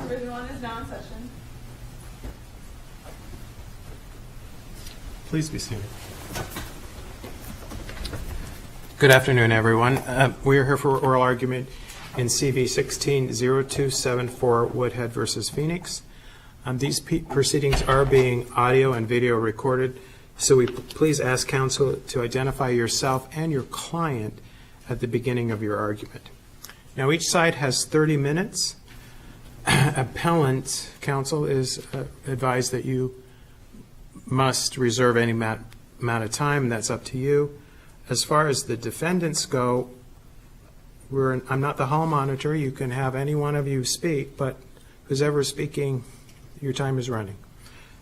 Division 1 is now in session. Please be seated. Good afternoon, everyone. We are here for oral argument in CV16 0274 Woodhead versus Phoenix. These proceedings are being audio and video recorded, so we please ask counsel to identify yourself and your client at the beginning of your argument. Now, each side has 30 minutes. Appellant counsel is advised that you must reserve any amount of time. That's up to you. As far as the defendants go, I'm not the hall monitor. You can have any one of you speak, but who's ever speaking, your time is running.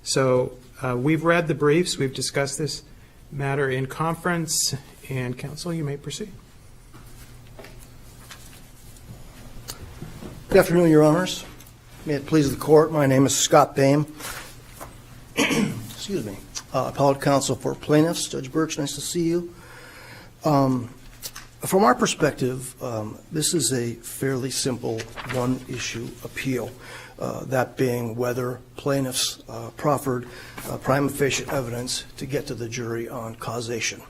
So we've read the briefs. We've discussed this matter in conference. And counsel, you may proceed. Good afternoon, Your Honors. May it please the Court, my name is Scott Boehm. Excuse me. Appellate counsel for plaintiffs. Judge Birch, nice to see you. From our perspective, this is a fairly simple one-issue appeal, that being whether plaintiffs proffered prima facie evidence to get to the jury on causation.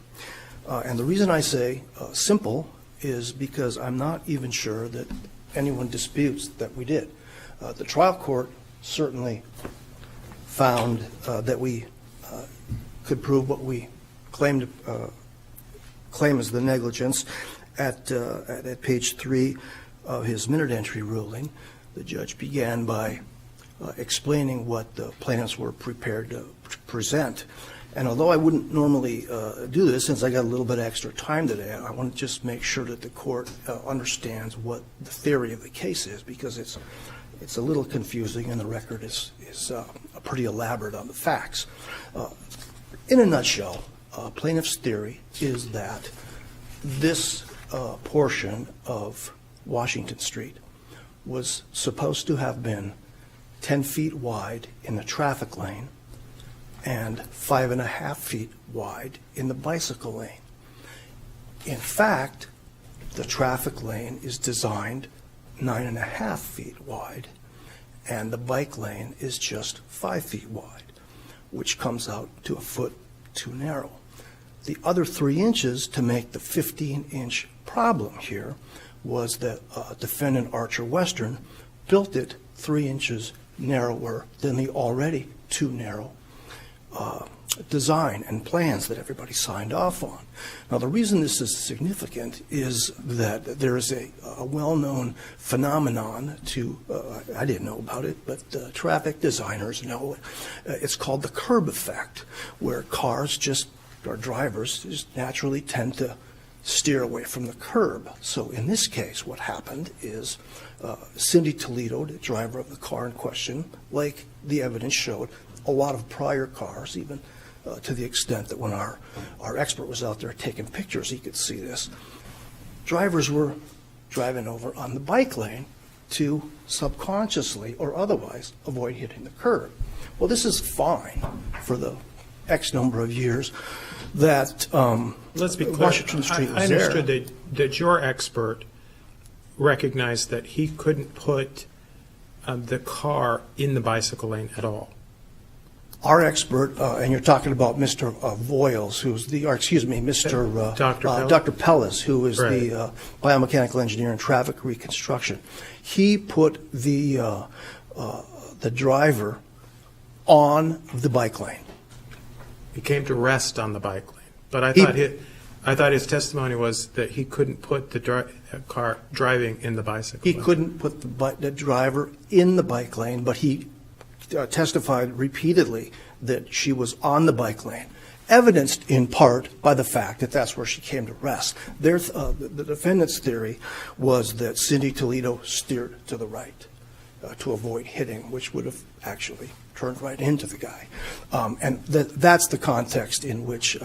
And the reason I say simple is because I'm not even sure that anyone disputes that we did. The trial court certainly found that we could prove what we claim as the negligence. At page 3 of his minute entry ruling, the judge began by explaining what the plaintiffs were prepared to present. And although I wouldn't normally do this, since I got a little bit extra time today, I want to just make sure that the court understands what the theory of the case is, because it's a little confusing and the record is pretty elaborate on the facts. In a nutshell, plaintiff's theory is that this portion of Washington Street was supposed to have been 10 feet wide in the traffic lane and 5.5 feet wide in the bicycle lane. In fact, the traffic lane is designed 9.5 feet wide, and the bike lane is just 5 feet wide, which comes out to a foot too narrow. The other 3 inches to make the 15-inch problem here was that defendant Archer Western built it 3 inches narrower than the already too narrow design and plans that everybody signed off on. Now, the reason this is significant is that there is a well-known phenomenon I didn't know about it, but traffic designers know it. It's called the curb effect, where drivers just naturally tend to steer away from the curb. So in this case, what happened is Cindy Toledo, the driver of the car in question, like the evidence showed, a lot of prior cars, even to the extent that when our expert was out there taking pictures, he could see this. Drivers were driving over on the bike lane to subconsciously or otherwise avoid hitting the curb. Well, this is fine for the X number of years that Let's be clear. Washington Street was I there. understood that your expert recognized that he couldn't put the car in the bicycle lane at all. Our expert, and you're talking about Mr. Voiles, who's Mr. Dr. Pellis, who is Right. the biomechanical engineer in traffic reconstruction. He put the driver on the bike lane. He came to rest on the bike lane, but I thought his testimony was that he couldn't put the car driving in the bicycle lane. He couldn't put the driver in the bike lane, but he testified repeatedly that she was on the bike lane, evidenced in part by the fact that that's where she came to rest. The defendant's theory was that Cindy Toledo steered to the right to avoid hitting, which would have actually turned right into the guy. And that's the context in which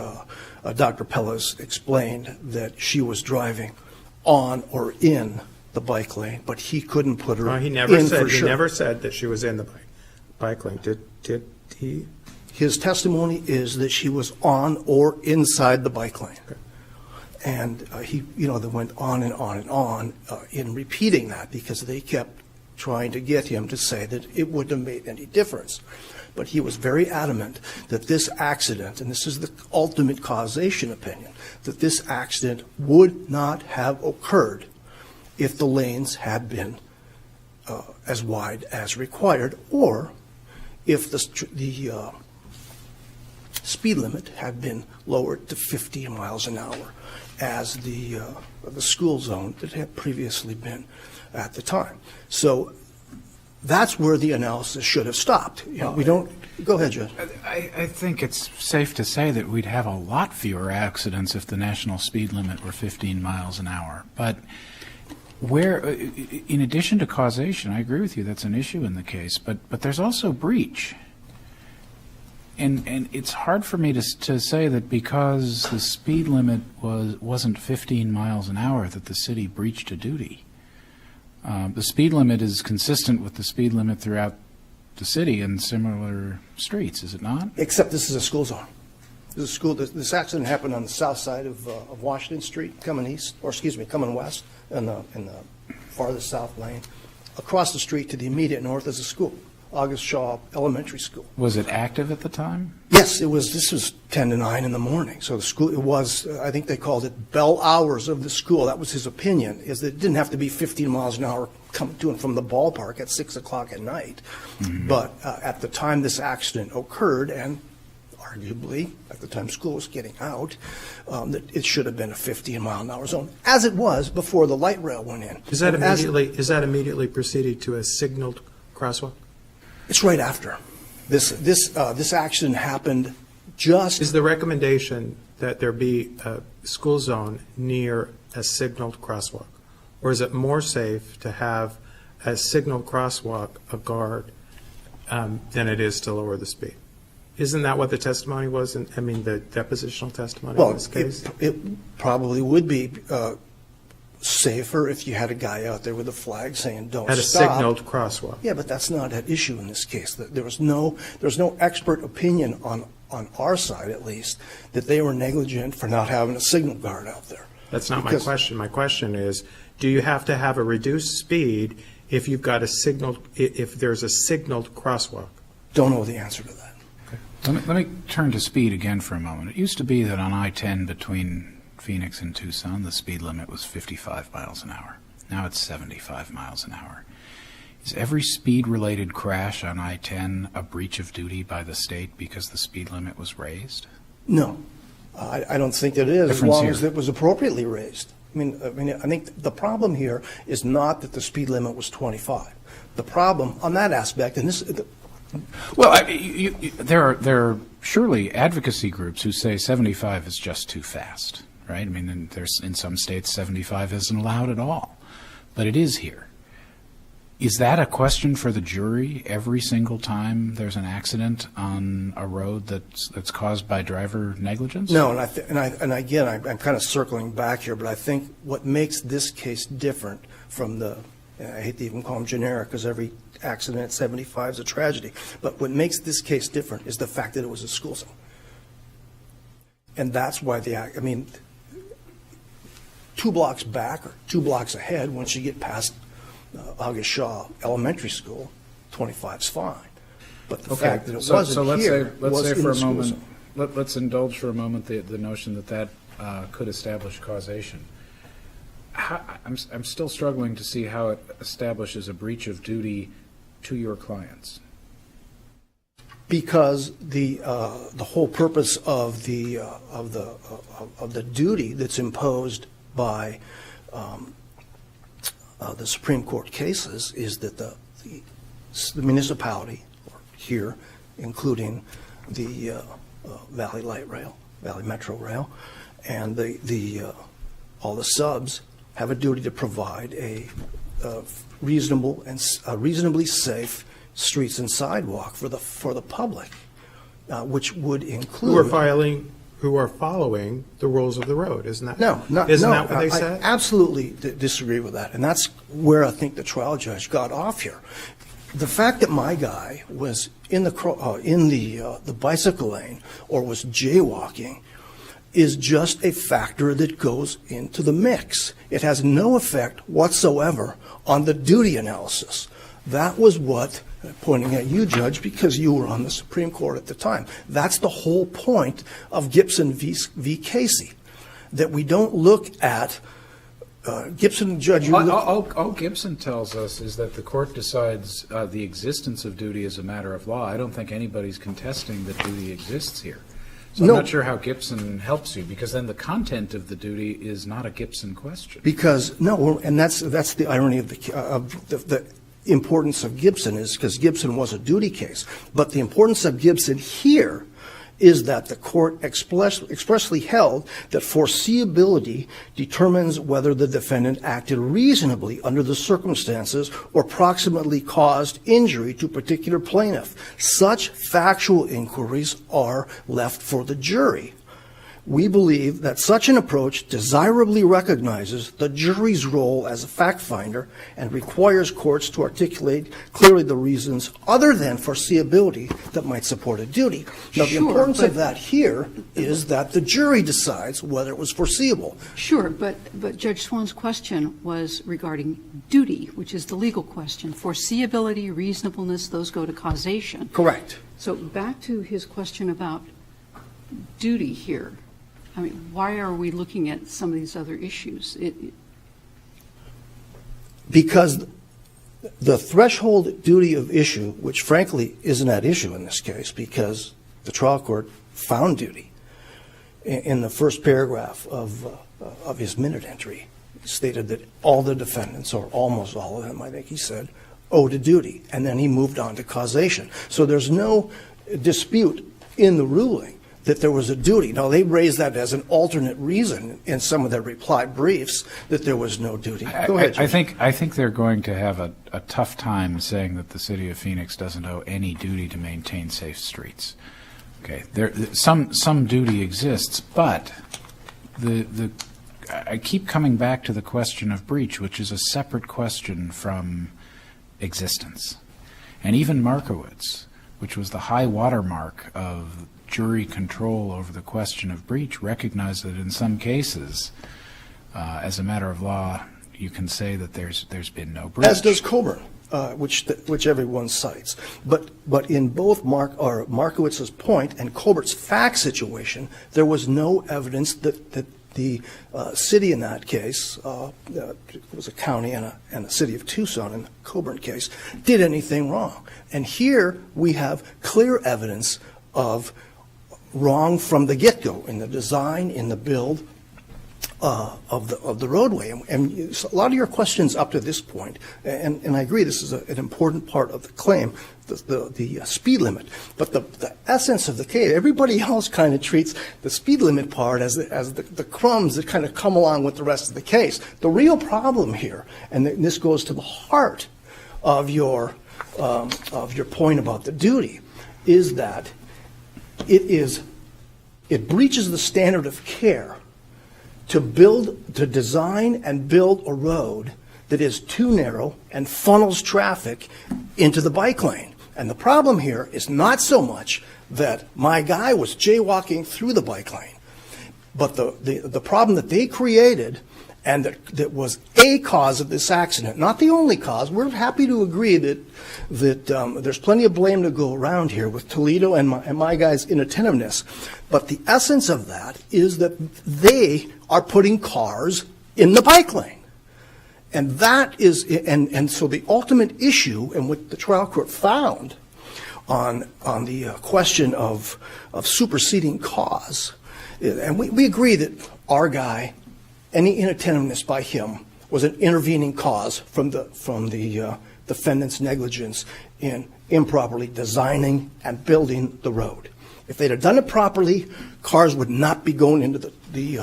Dr. Pellis explained that she was driving on or in the bike lane, but he couldn't put her in for sure. He never said that she was in the bike lane. Did he? His testimony is that she was on or inside the bike lane. Okay. And they went on and on and on in repeating that because they kept trying to get him to say that it wouldn't have made any difference. But he was very adamant that this accident, and this is the ultimate causation opinion, that this accident would not have occurred if the lanes had been as wide as required, or if the speed limit had been lowered to 50 miles an hour as the school zone that had previously been at the time. So that's where the analysis should have stopped. You know, we don't. Go ahead, Judge. I think it's safe to say that we'd have a lot fewer accidents if the national speed limit were 15 miles an hour. But where, in addition to causation, I agree with you, that's an issue in the case, but there's also breach. And it's hard for me to say that because the speed limit wasn't 15 miles an hour that the city breached a duty. The speed limit is consistent with the speed limit throughout the city and similar streets, is it not? Except this is a school zone. This is a school. This accident happened on the south side of Washington Street, coming east, or excuse me, coming west, in the farthest south lane. Across the street to the immediate north is a school, August Shaw Elementary School. Was it active at the time? Yes, it was. This was 10 to 9 in the morning. So the school, it was, I think they called it bell hours of the school. That was his opinion, is that it didn't have to be 15 miles an hour coming to and from the ballpark at 6 o'clock at night. Mm-hmm. But at the time this accident occurred, and arguably at the time school was getting out, that it should have been a 15-mile-an-hour zone, as it was before the light rail went in. Is that immediately proceeded to a signaled crosswalk? It's right after. This accident happened just. Is the recommendation that there be a school zone near a signaled crosswalk? Or is it more safe to have a signaled crosswalk, a guard, than it is to lower the speed? Isn't that what the testimony was? The depositional testimony in this case? It probably would be safer if you had a guy out there with a flag saying don't stop. At a signaled crosswalk. Yeah, but that's not at issue in this case. There's no expert opinion on our side, at least, that they were negligent for not having a signal guard out there. That's not my question. My question is, do you have to have a reduced speed if you've got if there's a signaled crosswalk? Don't know the answer to that. Let me turn to speed again for a moment. It used to be that on I-10 between Phoenix and Tucson, the speed limit was 55 miles an hour. Now it's 75 miles an hour. Is every speed-related crash on I-10 a breach of duty by the state because the speed limit was raised? No. I don't think it is, as long as it was appropriately raised. I think the problem here is not that the speed limit was 25. The problem on that aspect, and this... Well, there are surely advocacy groups who say 75 is just too fast, right? I mean, there's in some states 75 isn't allowed at all, but it is here. Is that a question for the jury every single time there's an accident on a road that's caused by driver negligence? No, and again, I'm kind of circling back here, but I think what makes this case different from I hate to even call them generic because every accident at 75 is a tragedy, but what makes this case different is the fact that it was a school zone. And that's why 2 blocks back or 2 blocks ahead, once you get past August Shaw Elementary School, 25 is fine. But the fact that it wasn't here was in the school zone. Let's indulge for a moment the notion that could establish causation. I'm still struggling to see how it establishes a breach of duty to your clients. Because the whole purpose of the duty that's imposed by the Supreme Court cases is that the municipality, or here, including the Valley Light Rail, Valley Metro Rail, and all the subs have a duty to provide a reasonable and reasonably safe streets and sidewalk for the public, which would include who are following the rules of the road. Isn't that what they said? I absolutely disagree with that, and that's where I think the trial judge got off here. The fact that my guy was in the bicycle lane or was jaywalking is just a factor that goes into the mix. It has no effect whatsoever on the duty analysis. That was what, pointing at you, Judge, because you were on the Supreme Court at the time. That's the whole point of Gibson v. Casey, that we don't look at Gibson, Judge, you look. All Gibson tells us is that the court decides the existence of duty is a matter of law. I don't think anybody's contesting that duty exists here. So No. I'm not sure how Gibson helps you, because then the content of the duty is not a Gibson question. Because, no, and that's the irony of the importance of Gibson, is because Gibson was a duty case. But the importance of Gibson here is that the court expressly held that foreseeability determines whether the defendant acted reasonably under the circumstances or proximately caused injury to a particular plaintiff. Such factual inquiries are left for the jury. We believe that such an approach desirably recognizes the jury's role as a fact finder and requires courts to articulate clearly the reasons other than foreseeability that might support a duty. Now, the importance of that here is that the jury decides whether it was foreseeable. Sure, but Judge Swan's question was regarding duty, which is the legal question. Foreseeability, reasonableness, those go to causation. Correct. So back to his question about duty here. I mean, why are we looking at some of these other issues? Because the threshold duty of issue, which frankly isn't at issue in this case, because the trial court found duty in the first paragraph of his minute entry, stated that all the defendants, or almost all of them, I think he said, owed a duty, and then he moved on to causation. So there's no dispute in the ruling that there was a duty. Now, they raised that as an alternate reason in some of their reply briefs that there was no duty. Go ahead, Judge. I think they're going to have a tough time saying that the city of Phoenix doesn't owe any duty to maintain safe streets. Okay, some duty exists, but I keep coming back to the question of breach, which is a separate question from existence. And even Markowitz, which was the high watermark of jury control over the question of breach, recognized that in some cases, as a matter of law, you can say that there's been no breach. As does Coburn, which everyone cites. But in both Markowitz's point and Colbert's fact situation, there was no evidence that the city in that case, it was a county and a city of Tucson in the Coburn case, did anything wrong. And here we have clear evidence of wrong from the get-go in the design, in the build of the roadway. And a lot of your questions up to this point, and I agree this is an important part of the claim, the speed limit. But the essence of the case, everybody else kind of treats the speed limit part as the crumbs that kind of come along with the rest of the case. The real problem here, and this goes to the heart of your point about the duty, is that it breaches the standard of care to design and build a road that is too narrow and funnels traffic into the bike lane. And the problem here is not so much that my guy was jaywalking through the bike lane, but the problem that they created, and that was a cause of this accident, not the only cause. We're happy to agree that there's plenty of blame to go around here with Toledo and my guy's inattentiveness. But the essence of that is that they are putting cars in the bike lane. And that is, and so the ultimate issue, and what the trial court found on the question of superseding cause, and we agree that our guy, any inattentiveness by him was an intervening cause from the defendant's negligence in improperly designing and building the road. If they'd have done it properly, cars would not be going into the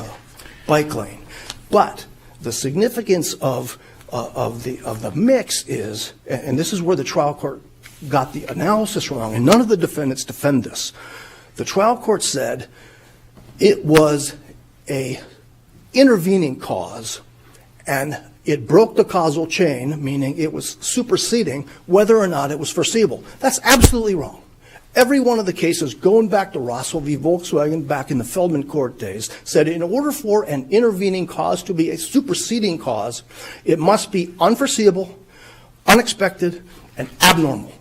bike lane. But the significance of the mix is, and this is where the trial court got the analysis wrong, and none of the defendants defend this. The trial court said it was a intervening cause, and it broke the causal chain, meaning it was superseding whether or not it was foreseeable. That's absolutely wrong. Every one of the cases, going back to Rossell v. Volkswagen back in the Feldman court days, said in order for an intervening cause to be a superseding cause, it must be unforeseeable, unexpected, and abnormal.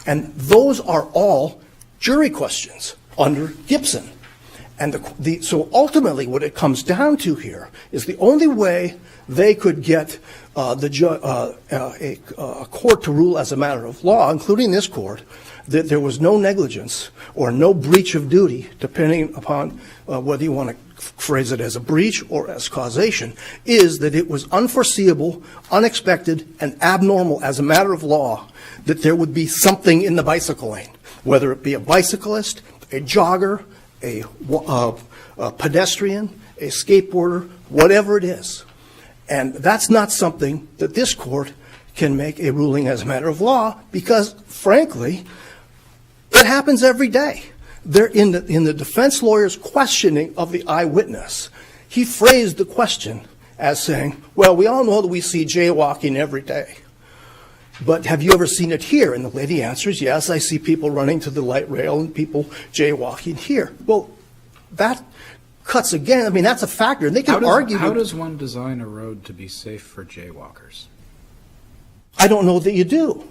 And those are all jury questions under Gibson. And so ultimately what it comes down to here is the only way they could get a court to rule as a matter of law, including this court, that there was no negligence or no breach of duty, depending upon whether you want to phrase it as a breach or as causation, is that it was unforeseeable, unexpected, and abnormal as a matter of law that there would be something in the bicycle lane, whether it be a bicyclist, a jogger, a pedestrian, a skateboarder, whatever it is. And that's not something that this court can make a ruling as a matter of law because, frankly, it happens every day. They're in the defense lawyer's questioning of the eyewitness. He phrased the question as saying, well, we all know that we see jaywalking every day. But have you ever seen it here? And the lady answers, yes, I see people running to the light rail and people jaywalking here. Well, that cuts again. I mean, that's a factor. And they can argue. How does one design a road to be safe for jaywalkers? I don't know that you do.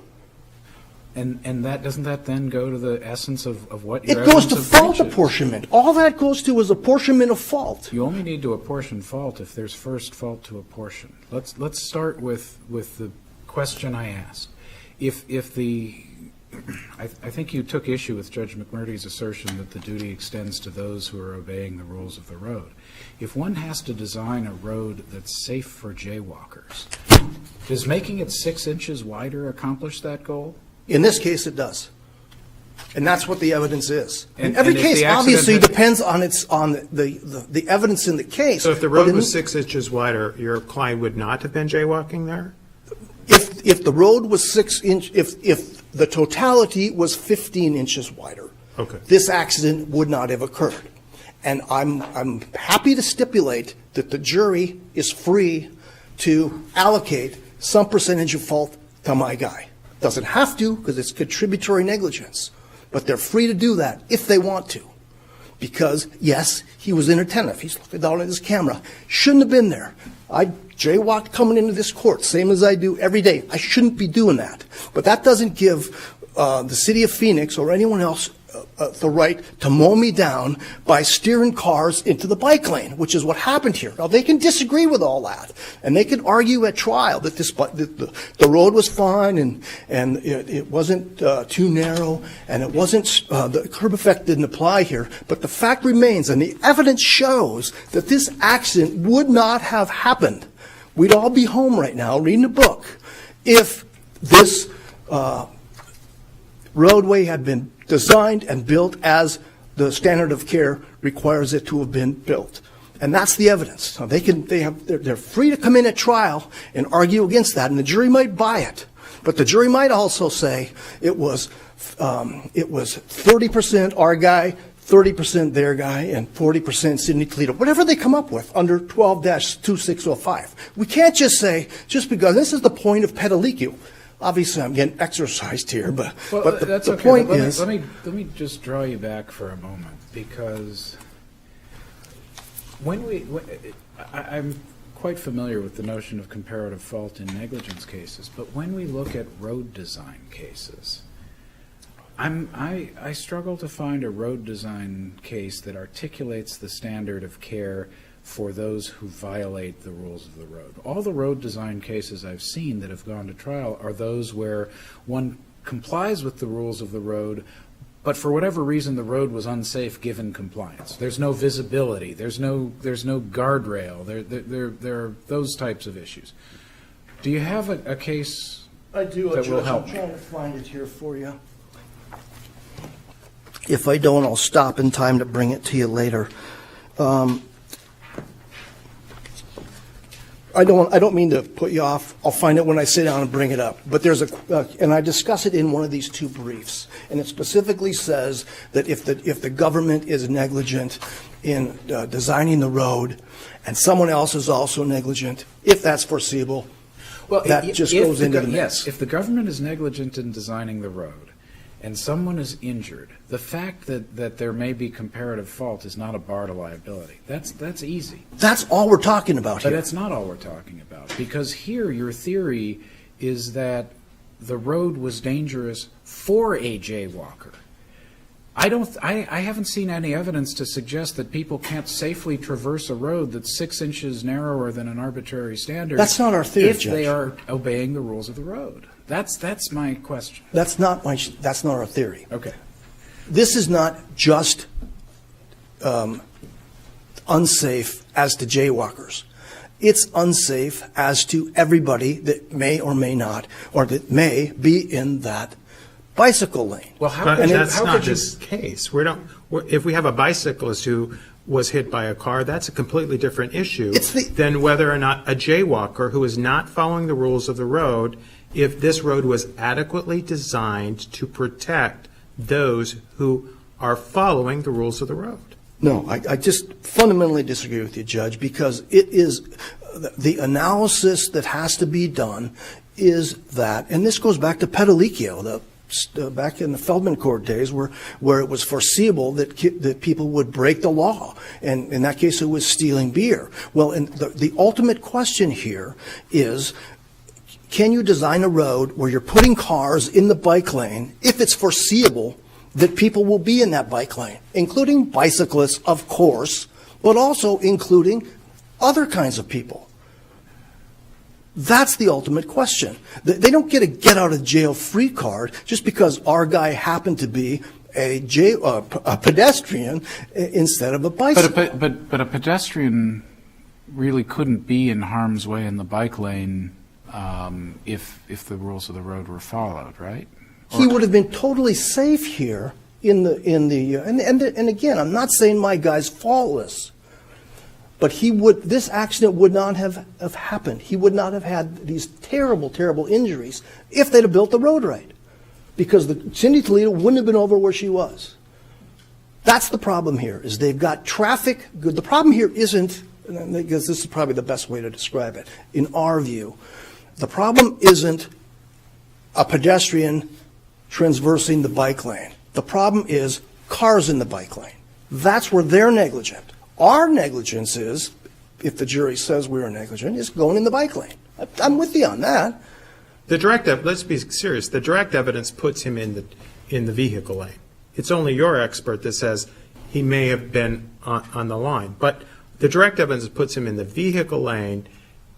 And that doesn't that then go to the essence of what your It goes evidence to of fault breach is? apportionment. All that goes to is apportionment of fault. You only need to apportion fault if there's first fault to apportion. Let's start with the question I asked. If the I think you took issue with Judge McMurtry's assertion that the duty extends to those who are obeying the rules of the road. If one has to design a road that's safe for jaywalkers, does making it 6 inches wider accomplish that goal? In this case, it does. And that's what the evidence is. And Every if case the accident obviously had- depends on the evidence in the case. So if the but road in- was 6 inches wider, your client would not have been jaywalking there? If the road was 6 inch, if the totality was 15 inches wider, Okay. this accident would not have occurred. And I'm happy to stipulate that the jury is free to allocate some percentage of fault to my guy. Doesn't have to, because it's contributory negligence, but they're free to do that if they want to. Because, yes, he was inattentive. He's looking down at his camera. Shouldn't have been there. I jaywalked coming into this court, same as I do every day. I shouldn't be doing that. But that doesn't give the city of Phoenix or anyone else the right to mow me down by steering cars into the bike lane, which is what happened here. Now, they can disagree with all that, and they can argue at trial that the road was fine and it wasn't too narrow and it wasn't the curb effect didn't apply here. But the fact remains, and the evidence shows that this accident would not have happened. We'd all be home right now reading a book if this roadway had been designed and built as the standard of care requires it to have been built. And that's the evidence. Now they're free to come in at trial and argue against that, and the jury might buy it. But the jury might also say it was 30% our guy, 30% their guy, and 40% Sidney Toledo, whatever they come up with under 12-2605. We can't just say, just because this is the point of pedalique. Obviously, I'm getting exercised here, but That's the okay, point but is... let me just draw you back for a moment, because I'm quite familiar with the notion of comparative fault in negligence cases, but when we look at road design cases, I struggle to find a road design case that articulates the standard of care for those who violate the rules of the road. All the road design cases I've seen that have gone to trial are those where one complies with the rules of the road, but for whatever reason the road was unsafe given compliance. There's no visibility. There's no guardrail. There are those types of issues. Do you have a case I do, that will Judge. help I'm me? trying to find it here for you. If I don't, I'll stop in time to bring it to you later. I don't mean to put you off. I'll find it when I sit down and bring it up. But there's and I discuss it in one of these two briefs, and it specifically says that if the government is negligent in designing the road, and someone else is also negligent, if that's foreseeable, that just goes into the mix. Yes, if the government is negligent in designing the road, and someone is injured, the fact that there may be comparative fault is not a bar to liability. That's easy. That's all we're talking about But here. that's not all we're talking about, because here your theory is that the road was dangerous for a jaywalker. I haven't seen any evidence to suggest that people can't safely traverse a road that's 6 inches narrower than an arbitrary standard. That's not our theory, if Judge. they are obeying the rules of the road. That's my question. That's not our theory. Okay. This is not just unsafe as to jaywalkers. It's unsafe as to everybody that may or may not, or that may be in that bicycle lane. Well, how But could you, that's how not could you, this case. If we have a bicyclist who was hit by a car, that's a completely different issue than whether or not a jaywalker who is not following the rules of the road, if this road was adequately designed to protect those who are following the rules of the road. No, I just fundamentally disagree with you, Judge, because it is the analysis that has to be done is that, and this goes back to Pedalicchio, back in the Feldman Court days, where it was foreseeable that people would break the law, and in that case it was stealing beer. Well, and the ultimate question here is, can you design a road where you're putting cars in the bike lane if it's foreseeable that people will be in that bike lane, including bicyclists, of course, but also including other kinds of people? That's the ultimate question. They don't get a get-out-of-jail-free card just because our guy happened to be a pedestrian instead of a bicycle. but a pedestrian really couldn't be in harm's way in the bike lane if the rules of the road were followed, right? He would have been totally safe here and again, I'm not saying my guy's faultless, but this accident would not have happened. He would not have had these terrible, terrible injuries if they'd have built the road right, because Cindy Toledo wouldn't have been over where she was. That's the problem here, is they've got traffic. The problem here isn't, because this is probably the best way to describe it, in our view, the problem isn't a pedestrian transversing the bike lane. The problem is cars in the bike lane. That's where they're negligent. Our negligence is, if the jury says we were negligent, is going in the bike lane. I'm with you on that. Let's be serious. The direct evidence puts him in the vehicle lane. It's only your expert that says he may have been on the line. But the direct evidence puts him in the vehicle lane,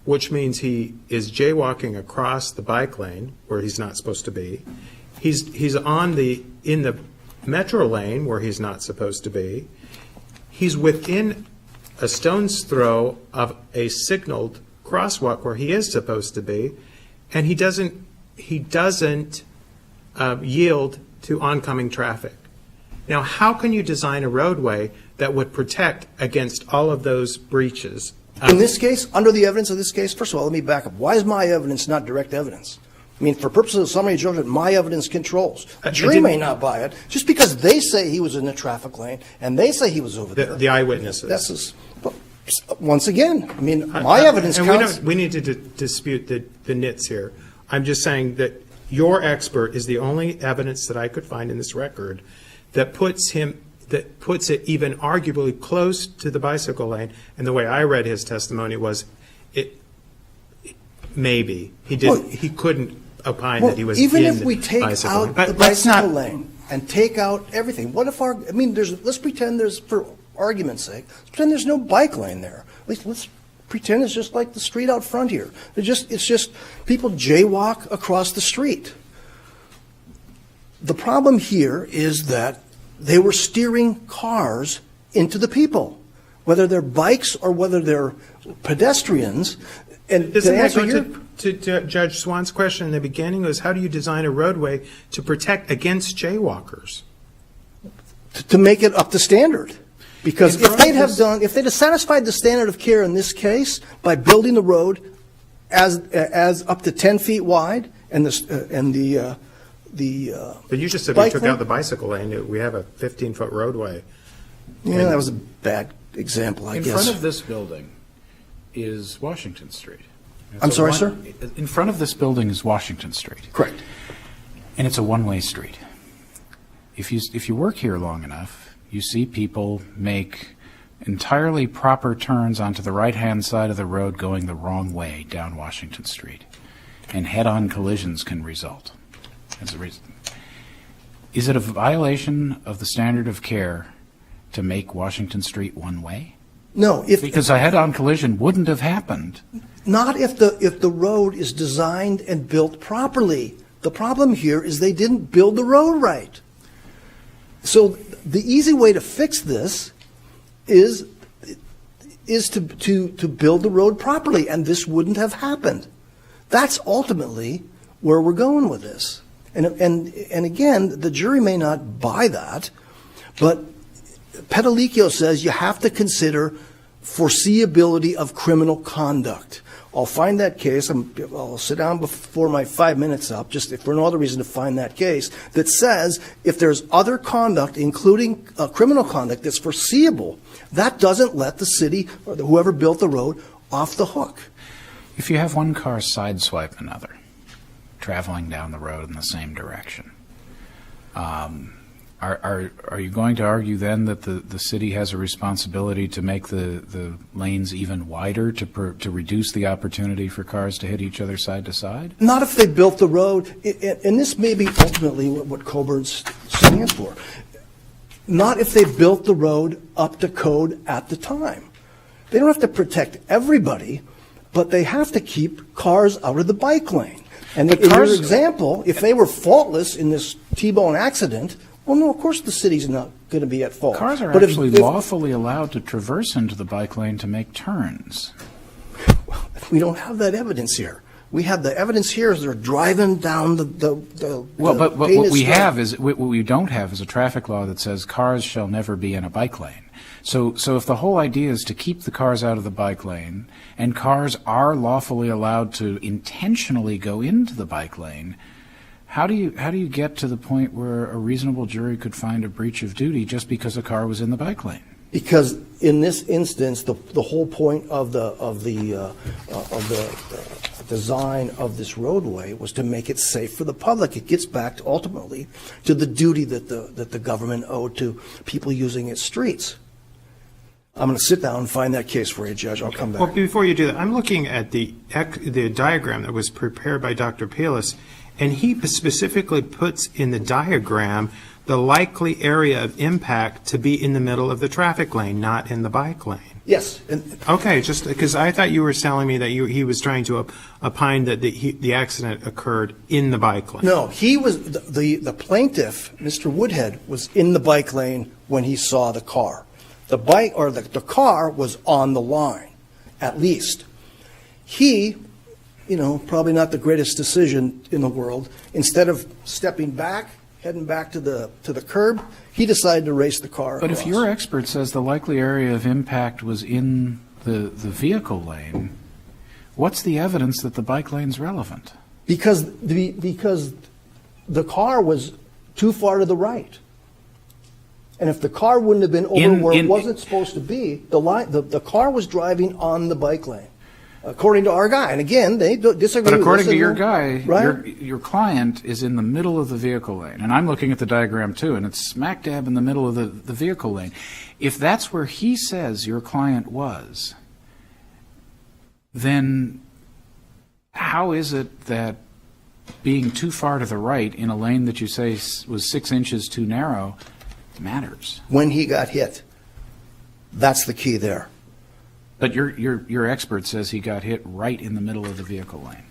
which means he is jaywalking across the bike lane where he's not supposed to be. He's in the metro lane where he's not supposed to be. He's within a stone's throw of a signaled crosswalk where he is supposed to be, and he doesn't yield to oncoming traffic. Now, how can you design a roadway that would protect against all of those breaches? In this case, under the evidence of this case, first of all, let me back up. Why is my evidence not direct evidence? I mean, for purposes of summary judgment, my evidence controls. The jury may not buy it, just because they say he was in the traffic lane and they say he was over there. The eyewitnesses. Once again, I mean, my evidence counts. We need to dispute the nits here. I'm just saying that your expert is the only evidence that I could find in this record that puts it even arguably close to the bicycle lane. And the way I read his testimony was, maybe he couldn't opine that he was even in if we the take bicycle out lane. But the let's bicycle not. lane and take out everything, what if let's pretend there's, for argument's sake, let's pretend there's no bike lane there. Let's pretend it's just like the street out front here. It's just people jaywalk across the street. The problem here is that they were steering cars into the people, whether they're bikes or whether they're pedestrians. And Isn't to that answer going to Judge Swan's question in the beginning was, how do you design a roadway to protect against jaywalkers? to make it up to standard. Because In if they'd front of have satisfied the standard of care in this case by building the road as up to 10 feet wide and the But you just said we bike took lane? out the bicycle lane. We have a 15-foot roadway. Yeah, that was a bad example, I In guess. front of this building is Washington Street. I'm sorry, sir? In front of this building is Washington Street. Correct. And it's a one-way street. If you work here long enough, you see people make entirely proper turns onto the right-hand side of the road going the wrong way down Washington Street. and head-on collisions can result as a reason. Is it a violation of the standard of care to make Washington Street one-way? No, Because a head-on collision wouldn't have happened. not if the road is designed and built properly. The problem here is they didn't build the road right. So the easy way to fix this is to build the road properly, and this wouldn't have happened. That's ultimately where we're going with this. And again, the jury may not buy that, but Petalicchio says you have to consider foreseeability of criminal conduct. I'll find that case. I'll sit down before my 5 minutes up, just if for no other reason to find that case, that says if there's other conduct, including criminal conduct, that's foreseeable, that doesn't let the city or whoever built the road off the hook. If you have one car sideswipe another, traveling down the road in the same direction, are you going to argue then that the city has a responsibility to make the lanes even wider to reduce the opportunity for cars to hit each other side to side? Not if they built the road, and this may be ultimately what Coburn stands for. Not if they built the road up to code at the time. They don't have to protect everybody, but they have to keep cars out of the bike lane. And in your example, if they were faultless in this T-bone accident, well, no, of course the city's not going to be at fault. Cars are but actually lawfully allowed to traverse into the bike lane to make turns. We don't have that evidence here. We have the evidence here is they're driving down the Well, but what painted we stripe. have is what we don't have is a traffic law that says cars shall never be in a bike lane. So if the whole idea is to keep the cars out of the bike lane, and cars are lawfully allowed to intentionally go into the bike lane, how do you get to the point where a reasonable jury could find a breach of duty just because a car was in the bike lane? Because in this instance, the whole point of the design of this roadway was to make it safe for the public. It gets back ultimately to the duty that the government owed to people using its streets. I'm going to sit down and find that case for you, Judge. I'll come back. Well, before you do that, I'm looking at the diagram that was prepared by Dr. Palis, and he specifically puts in the diagram the likely area of impact to be in the middle of the traffic lane, not in the bike lane. Yes. Okay, just because I thought you were telling me that he was trying to opine that the accident occurred in the bike lane. No, he was the plaintiff, Mr. Woodhead, was in the bike lane when he saw the car. The bike or the car was on the line, at least. He, probably not the greatest decision in the world. Instead of stepping back, heading back to the curb, he decided to race the car But across. if your expert says the likely area of impact was in the vehicle lane, what's the evidence that the bike lane's relevant? Because the car was too far to the right. And if the car wouldn't have been over where it wasn't supposed to be, the car was driving on the bike lane, according to our guy. And again, they disagree. But according with us to your and guy, right? your client is in the middle of the vehicle lane. And I'm looking at the diagram too, and it's smack dab in the middle of the vehicle lane. If that's where he says your client was, then how is it that being too far to the right in a lane that you say was 6 inches too narrow matters? When he got hit, that's the key there. But your expert says he got hit right in the middle of the vehicle lane,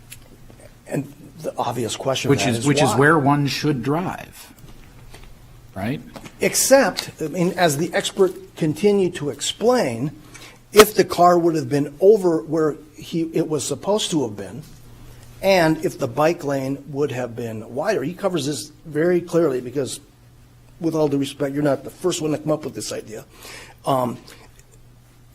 And the obvious question which is is why? where one should drive, right? Except, as the expert continued to explain, if the car would have been over where it was supposed to have been, and if the bike lane would have been wider, he covers this very clearly because, with all due respect, you're not the first one to come up with this idea.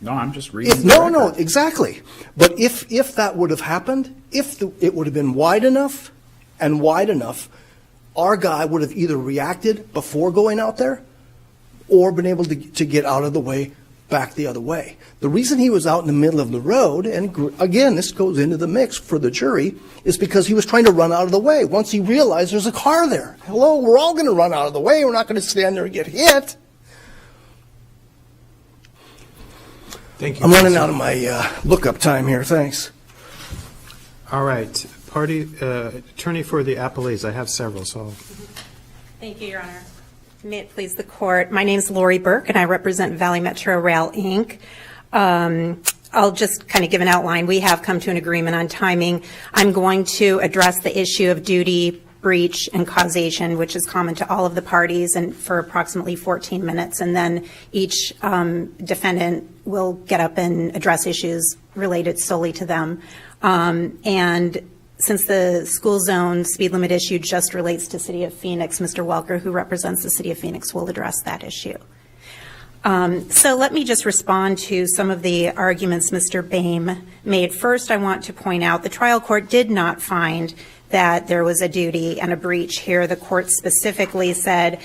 No, I'm just reading. the record. Exactly. But if that would have happened, it would have been wide enough, our guy would have either reacted before going out there or been able to get out of the way, back the other way. The reason he was out in the middle of the road, and again, this goes into the mix for the jury, is because he was trying to run out of the way. Once he realized there's a car there. Hello, we're all going to run out of the way. We're not going to stand there and get hit. Thank you. I'm running out of my lookup time here. Thanks. All right. Attorney for the appellees, I have several, so. Thank you, Your Honor. May it please the court. My name is Lori Burke, and I represent Valley Metro Rail, Inc. I'll just kind of give an outline. We have come to an agreement on timing. I'm going to address the issue of duty, breach, and causation, which is common to all of the parties, and for approximately 14 minutes. And then each defendant will get up and address issues related solely to them. And since the school zone speed limit issue just relates to City of Phoenix, Mr. Welker, who represents the City of Phoenix, will address that issue. So let me just respond to some of the arguments Mr. Boehm made. First, I want to point out the trial court did not find that there was a duty and a breach here. The court specifically said,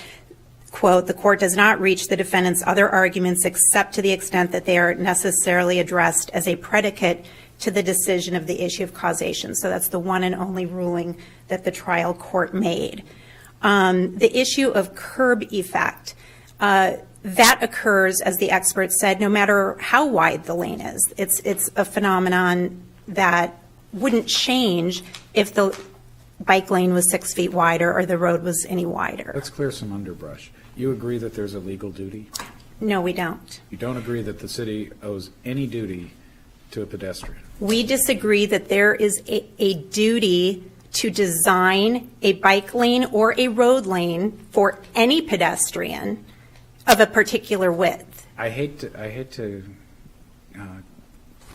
quote, the court does not reach the defendant's other arguments except to the extent that they are necessarily addressed as a predicate to the decision of the issue of causation. So that's the one and only ruling that the trial court made. The issue of curb effect, that occurs, as the expert said, no matter how wide the lane is. It's a phenomenon that wouldn't change if the bike lane was 6 feet wider or the road was any wider. Let's clear some underbrush. You agree that there's a legal duty? No, we don't. You don't agree that the city owes any duty to a pedestrian? We disagree that there is a duty to design a bike lane or a road lane for any pedestrian of a particular width. I hate to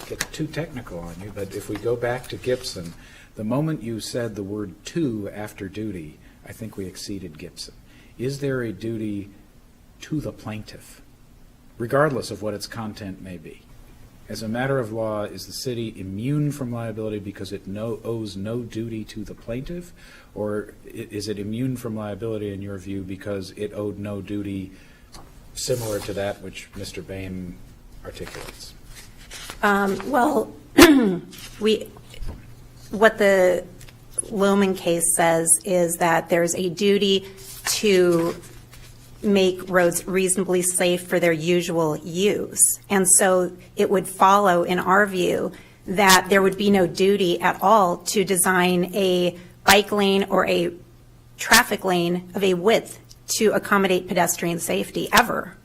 get too technical on you, but if we go back to Gibson, the moment you said the word "to" after duty, I think we exceeded Gibson. Is there a duty to the plaintiff, regardless of what its content may be? As a matter of law, is the city immune from liability because it owes no duty to the plaintiff, or is it immune from liability in your view because it owed no duty similar to that which Mr. Boehm articulates? Well, what the Lohman case says is that there's a duty to make roads reasonably safe for their usual use. And so it would follow, in our view, that there would be no duty at all to design a bike lane or a traffic lane of a width to accommodate pedestrian safety ever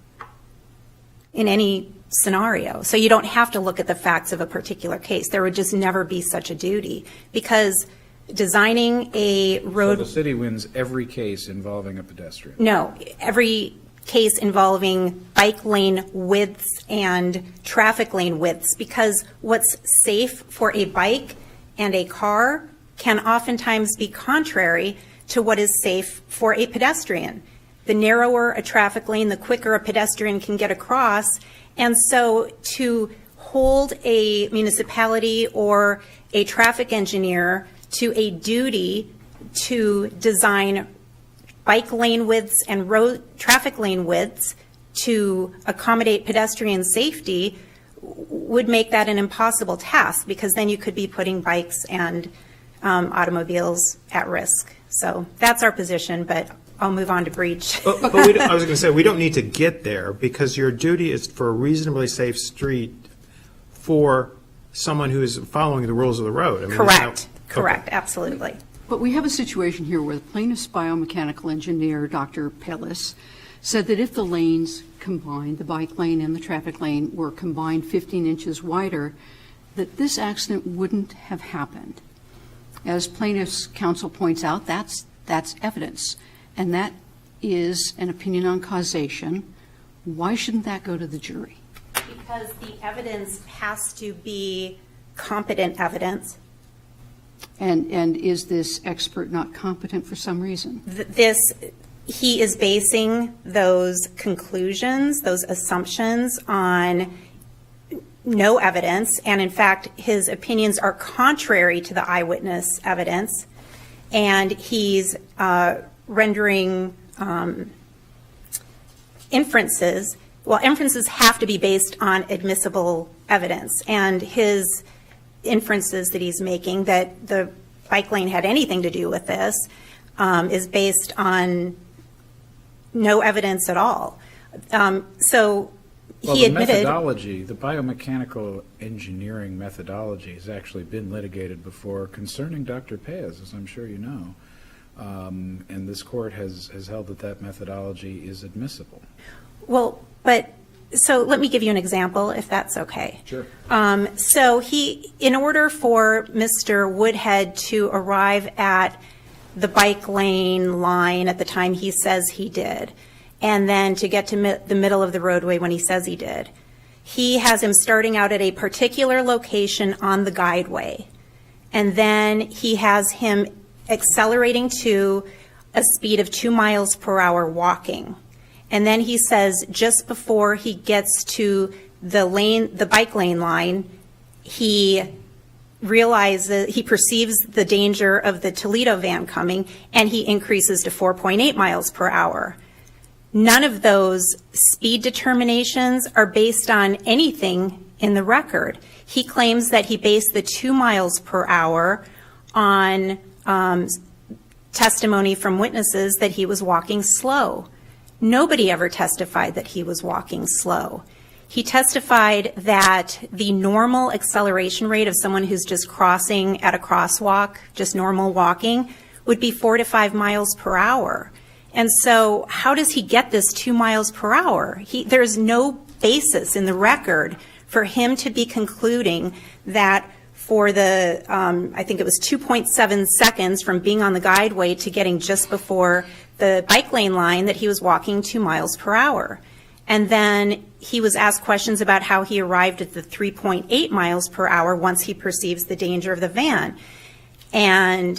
in any scenario. So you don't have to look at the facts of a particular case. There would just never be such a duty because designing a road... So the city wins every case involving a pedestrian? No. Every case involving bike lane widths and traffic lane widths, because what's safe for a bike and a car can oftentimes be contrary to what is safe for a pedestrian. The narrower a traffic lane, the quicker a pedestrian can get across. And so to hold a municipality or a traffic engineer to a duty to design bike lane widths and road traffic lane widths to accommodate pedestrian safety would make that an impossible task, because then you could be putting bikes and automobiles at risk. So that's our position, but I'll move on to breach. But I was going to say, we don't need to get there because your duty is for a reasonably safe street for someone who is following the rules of the road. I mean, Correct. Okay. Correct. Absolutely. But we have a situation here where the plaintiff's biomechanical engineer, Dr. Pellis, said that if the lanes combined, the bike lane and the traffic lane, were combined 15 inches wider, that this accident wouldn't have happened. As plaintiff's counsel points out, that's evidence, and that is an opinion on causation. Why shouldn't that go to the jury? Because the evidence has to be competent evidence. And is this expert not competent for some reason? He is basing those conclusions, those assumptions on no evidence, and in fact, his opinions are contrary to the eyewitness evidence, and he's rendering inferences. Well, inferences have to be based on admissible evidence, and his inferences that he's making that the bike lane had anything to do with this is based on no evidence at all. So Well, he the admitted. methodology, the biomechanical engineering methodology has actually been litigated before concerning Dr. Paez, as I'm sure you know. And this court has held that that methodology is admissible. Well, so let me give you an example, if that's okay. Sure. So in order for Mr. Woodhead to arrive at the bike lane line at the time he says he did, and then to get to the middle of the roadway when he says he did, he has him starting out at a particular location on the guideway, and then he has him accelerating to a speed of 2 miles per hour walking. And then he says just before he gets to the bike lane line, he perceives the danger of the Toledo van coming, and he increases to 4.8 miles per hour. None of those speed determinations are based on anything in the record. He claims that he based the 2 miles per hour on testimony from witnesses that he was walking slow. Nobody ever testified that he was walking slow. He testified that the normal acceleration rate of someone who's just crossing at a crosswalk, just normal walking, would be 4 to 5 miles per hour. And so how does he get this 2 miles per hour? There's no basis in the record for him to be concluding that for the, I think it was 2.7 seconds from being on the guideway to getting just before the bike lane line, that he was walking 2 miles per hour. And then he was asked questions about how he arrived at the 3.8 miles per hour once he perceives the danger of the van. And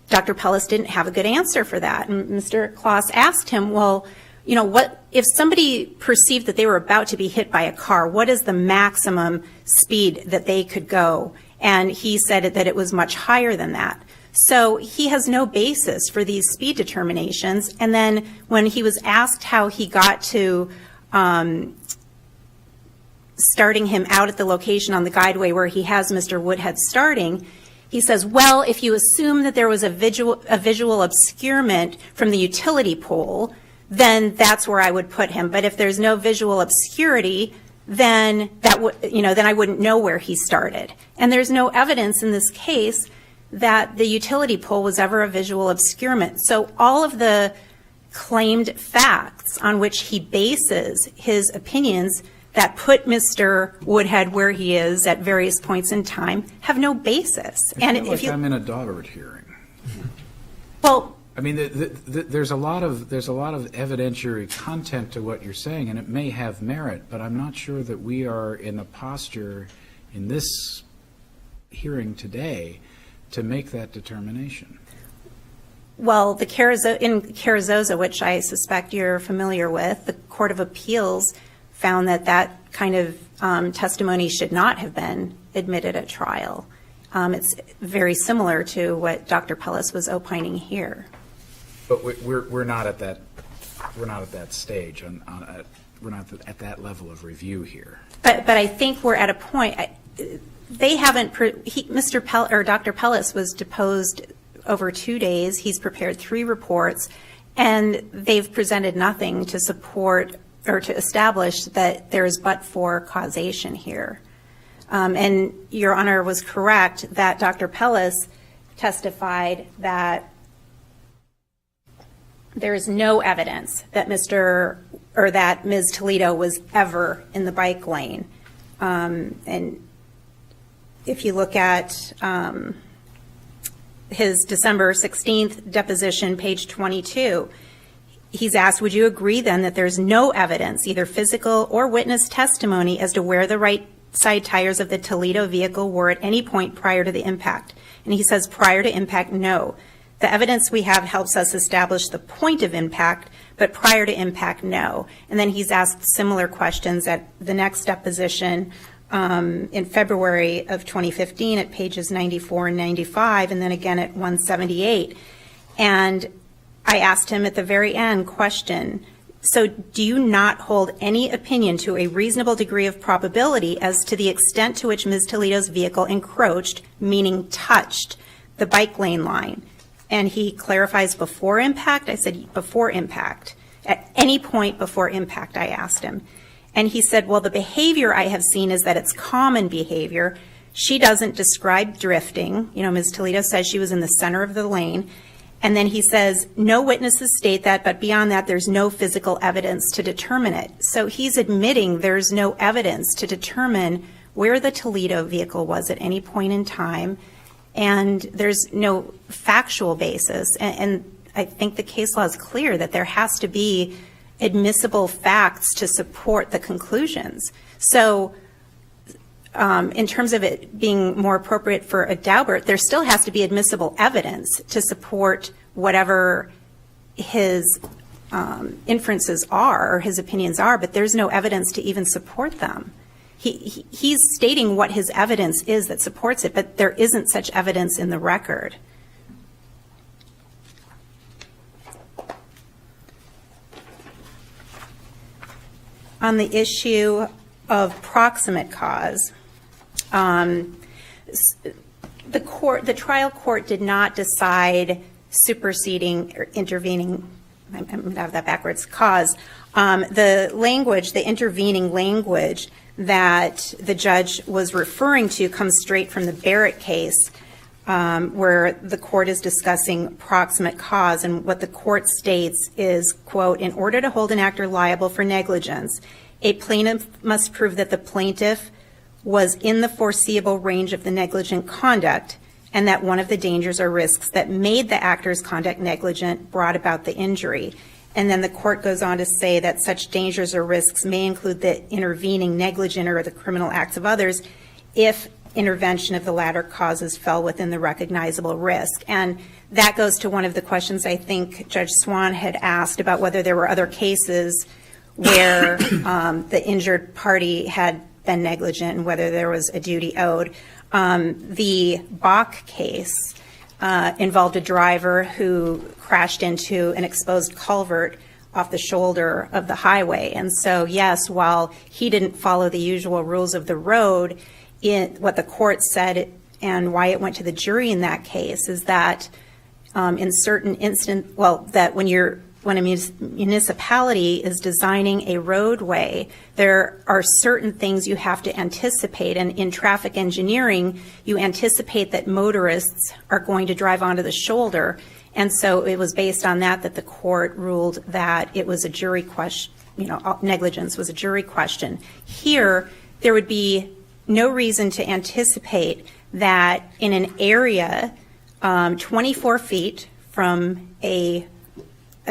Dr. Pellis didn't have a good answer for that. And Mr. Kloss asked him, well, you know, what if somebody perceived that they were about to be hit by a car, what is the maximum speed that they could go? And he said that it was much higher than that. So he has no basis for these speed determinations. And then when he was asked how he got to starting him out at the location on the guideway where he has Mr. Woodhead starting, he says, well, if you assume that there was a visual obscurement from the utility pole, then that's where I would put him. But if there's no visual obscurity, then then I wouldn't know where he started. And there's no evidence in this case that the utility pole was ever a visual obscurement. So all of the claimed facts on which he bases his opinions that put Mr. Woodhead where he is at various points in time have no basis. I feel like I'm in a Daugherty hearing. Well, I mean, there's a lot of evidentiary content to what you're saying, and it may have merit, but I'm not sure that we are in a posture in this hearing today to make that determination. well, in Carrizosa, which I suspect you're familiar with, the Court of Appeals found that that kind of testimony should not have been admitted at trial. It's very similar to what Dr. Pellis was opining here. But we're not at that stage. We're not at that level of review here. But I think we're at a point. They haven't. Dr. Pellis was deposed over 2 days. He's prepared 3 reports, and they've presented nothing to support or to establish that there is but-for causation here. And Your Honor was correct that Dr. Pellis testified that there is no evidence that that Ms. Toledo was ever in the bike lane. And if you look at his December 16th deposition, page 22, he's asked, would you agree then that there's no evidence, either physical or witness testimony, as to where the right side tires of the Toledo vehicle were at any point prior to the impact? And he says, prior to impact, no. The evidence we have helps us establish the point of impact, but prior to impact, no. And then he's asked similar questions at the next deposition in February of 2015 at pages 94 and 95, and then again at 178. And I asked him at the very end, question, so do you not hold any opinion to a reasonable degree of probability as to the extent to which Ms. Toledo's vehicle encroached, meaning touched, the bike lane line? And he clarifies before impact. I said before impact. at any point before impact, I asked him. And he said, well, the behavior I have seen is that it's common behavior. She doesn't describe drifting. You know, Ms. Toledo says she was in the center of the lane. And then he says, no witnesses state that, but beyond that, there's no physical evidence to determine it. So he's admitting there's no evidence to determine where the Toledo vehicle was at any point in time, and there's no factual basis. And I think the case law is clear that there has to be admissible facts to support the conclusions. So in terms of it being more appropriate for a Daubert, there still has to be admissible evidence to support whatever his inferences are or his opinions are, but there's no evidence to even support them. He's stating what his evidence is that supports it, but there isn't such evidence in the record. On the issue of proximate cause, the trial court did not decide superseding or intervening, I'm going to have that backwards, cause. The language, the intervening language that the judge was referring to comes straight from the Barrett case, where the court is discussing proximate cause, and what the court states is, quote, in order to hold an actor liable for negligence, a plaintiff must prove that the plaintiff was in the foreseeable range of the negligent conduct and that one of the dangers or risks that made the actor's conduct negligent brought about the injury. And then the court goes on to say that such dangers or risks may include the intervening negligent or the criminal acts of others if intervention of the latter causes fell within the recognizable risk. And that goes to one of the questions I think Judge Swan had asked about whether there were other cases where the injured party had been negligent and whether there was a duty owed. The Bach case involved a driver who crashed into an exposed culvert off the shoulder of the highway. And so, yes, while he didn't follow the usual rules of the road, what the court said and why it went to the jury in that case is that in certain that when a municipality is designing a roadway, there are certain things you have to anticipate. And in traffic engineering, you anticipate that motorists are going to drive onto the shoulder. And so it was based on that the court ruled that it was a jury question, negligence was a jury question. Here, there would be no reason to anticipate that in an area 24 feet from a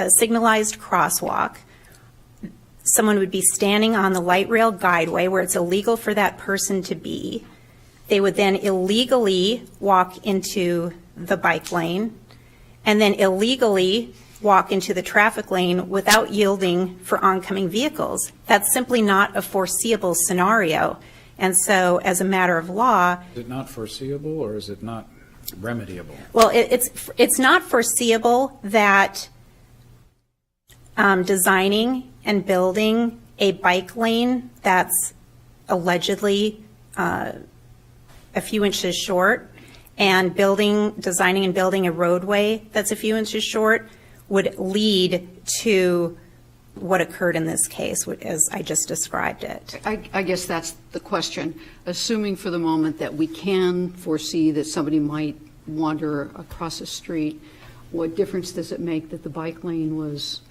signalized crosswalk, someone would be standing on the light rail guideway where it's illegal for that person to be. They would then illegally walk into the bike lane and then illegally walk into the traffic lane without yielding for oncoming vehicles. That's simply not a foreseeable scenario. And so as a matter of law... Is it not foreseeable or is it not remediable? Well, it's not foreseeable that designing and building a bike lane that's allegedly a few inches short and designing and building a roadway that's a few inches short would lead to what occurred in this case, as I just described it. I guess that's the question. Assuming for the moment that we can foresee that somebody might wander across a street, what difference does it make that the bike lane was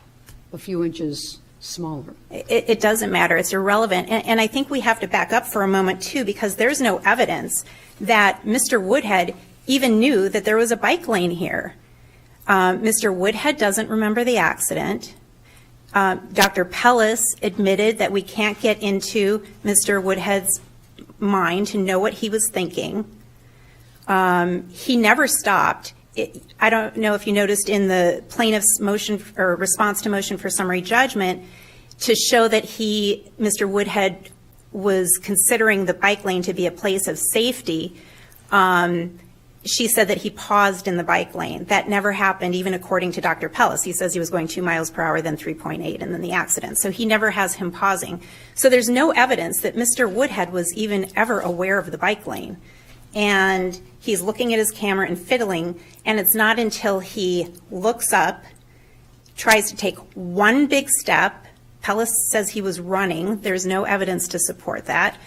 a few inches smaller? It doesn't matter. It's irrelevant. And I think we have to back up for a moment, too, because there's no evidence that Mr. Woodhead even knew that there was a bike lane here. Mr. Woodhead doesn't remember the accident. Dr. Pellis admitted that we can't get into Mr. Woodhead's mind to know what he was thinking. He never stopped. I don't know if you noticed in the plaintiff's motion or response to motion for summary judgment to show that Mr. Woodhead was considering the bike lane to be a place of safety. She said that he paused in the bike lane. That never happened, even according to Dr. Pellis. He says he was going 2 miles per hour, then 3.8, and then the accident. So he never has him pausing. So there's no evidence that Mr. Woodhead was even ever aware of the bike lane. And he's looking at his camera and fiddling, and it's not until he looks up tries to take one big step. Pellis says he was running. There's no evidence to support that.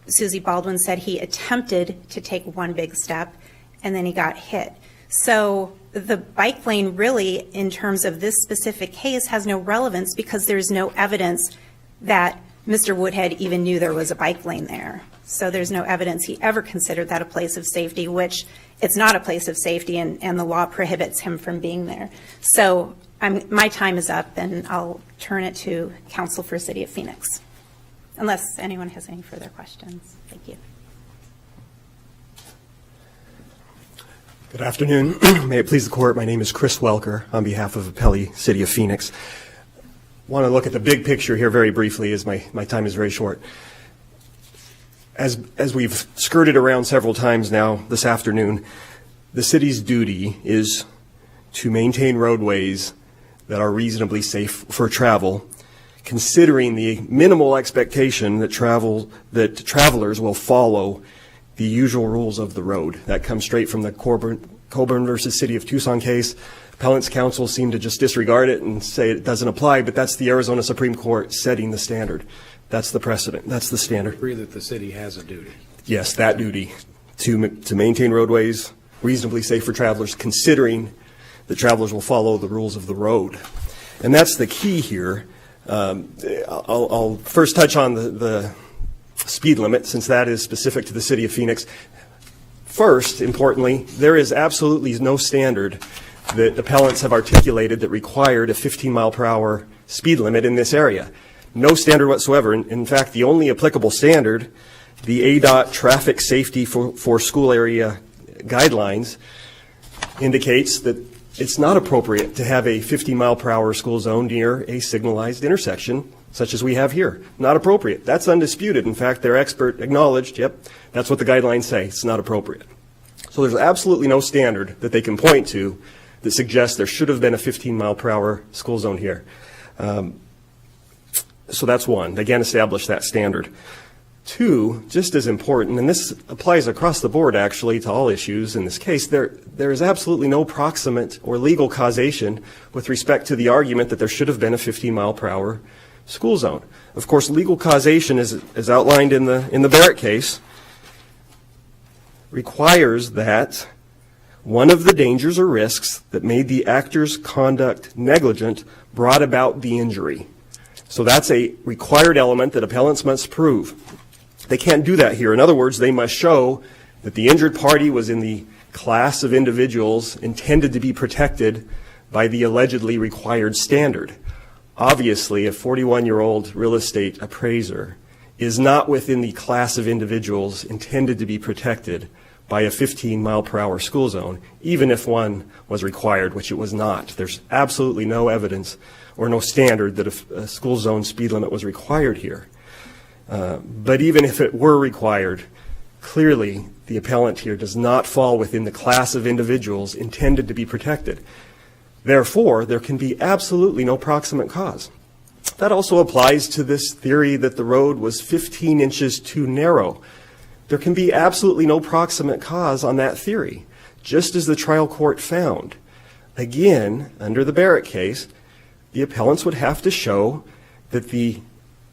Susie Baldwin said he attempted to take one big step, and then he got hit. So the bike lane really, in terms of this specific case, has no relevance because there's no evidence that Mr. Woodhead even knew there was a bike lane there. So there's no evidence he ever considered that a place of safety, which it's not a place of safety, and the law prohibits him from being there. So my time is up, and I'll turn it to counsel for City of Phoenix, unless anyone has any further questions. Thank you. Good afternoon. May it please the court, my name is Chris Welker on behalf of Appellee City of Phoenix. Want to look at the big picture here very briefly, as my time is very short. As we've skirted around several times now this afternoon, the city's duty is to maintain roadways that are reasonably safe for travel, considering the minimal expectation that travelers will follow the usual rules of the road. That comes straight from the Coburn versus City of Tucson case. Appellant's counsel seem to just disregard it and say it doesn't apply, but that's the Arizona Supreme Court setting the standard. That's the precedent. That's the standard. Agree that the city has a duty. Yes, that duty to maintain roadways reasonably safe for travelers, considering that travelers will follow the rules of the road. And that's the key here. I'll first touch on the speed limit, since that is specific to the City of Phoenix. First, importantly, there is absolutely no standard that appellants have articulated that required a 15-mile-per-hour speed limit in this area. No standard whatsoever. In fact, the only applicable standard, the ADOT Traffic Safety for School Area Guidelines, indicates that it's not appropriate to have a 15-mile-per-hour school zone near a signalized intersection, such as we have here. Not appropriate. That's undisputed. In fact, their expert acknowledged, yep, that's what the guidelines say. It's not appropriate. So there's absolutely no standard that they can point to that suggests there should have been a 15-mile-per-hour school zone here. So that's one. They can't establish that standard. Two, just as important, and this applies across the board actually to all issues in this case, there is absolutely no proximate or legal causation with respect to the argument that there should have been a 15-mile-per-hour school zone. Of course, legal causation, as outlined in the Barrett case, requires that one of the dangers or risks that made the actor's conduct negligent brought about the injury. So that's a required element that appellants must prove. They can't do that here. In other words, they must show that the injured party was in the class of individuals intended to be protected by the allegedly required standard. Obviously, a 41-year-old real estate appraiser is not within the class of individuals intended to be protected by a 15-mile-per-hour school zone, even if one was required, which it was not. There's absolutely no evidence or no standard that a school zone speed limit was required here. But even if it were required, clearly the appellant here does not fall within the class of individuals intended to be protected. Therefore, there can be absolutely no proximate cause. That also applies to this theory that the road was 15 inches too narrow. There can be absolutely no proximate cause on that theory, just as the trial court found. Again, under the Barrett case, the appellants would have to show that the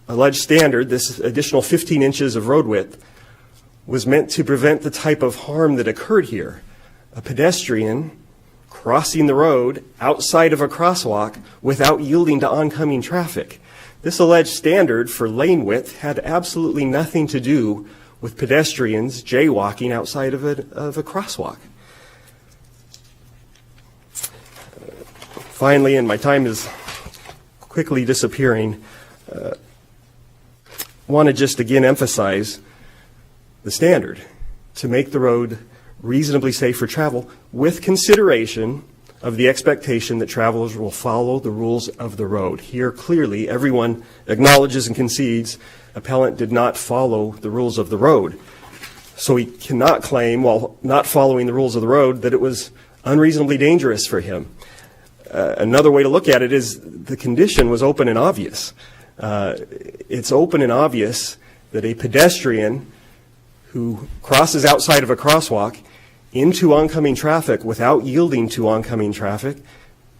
alleged standard, this additional 15 inches of road width, was meant to prevent the type of harm that occurred here. A pedestrian crossing the road outside of a crosswalk without yielding to oncoming traffic. This alleged standard for lane width had absolutely nothing to do with pedestrians jaywalking outside of a crosswalk. Finally, and my time is quickly disappearing, want to just again emphasize the standard to make the road reasonably safe for travel with consideration of the expectation that travelers will follow the rules of the road. Here, clearly, everyone acknowledges and concedes appellant did not follow the rules of the road. So he cannot claim, while not following the rules of the road, that it was unreasonably dangerous for him. Another way to look at it is the condition was open and obvious. It's open and obvious that a pedestrian who crosses outside of a crosswalk into oncoming traffic without yielding to oncoming traffic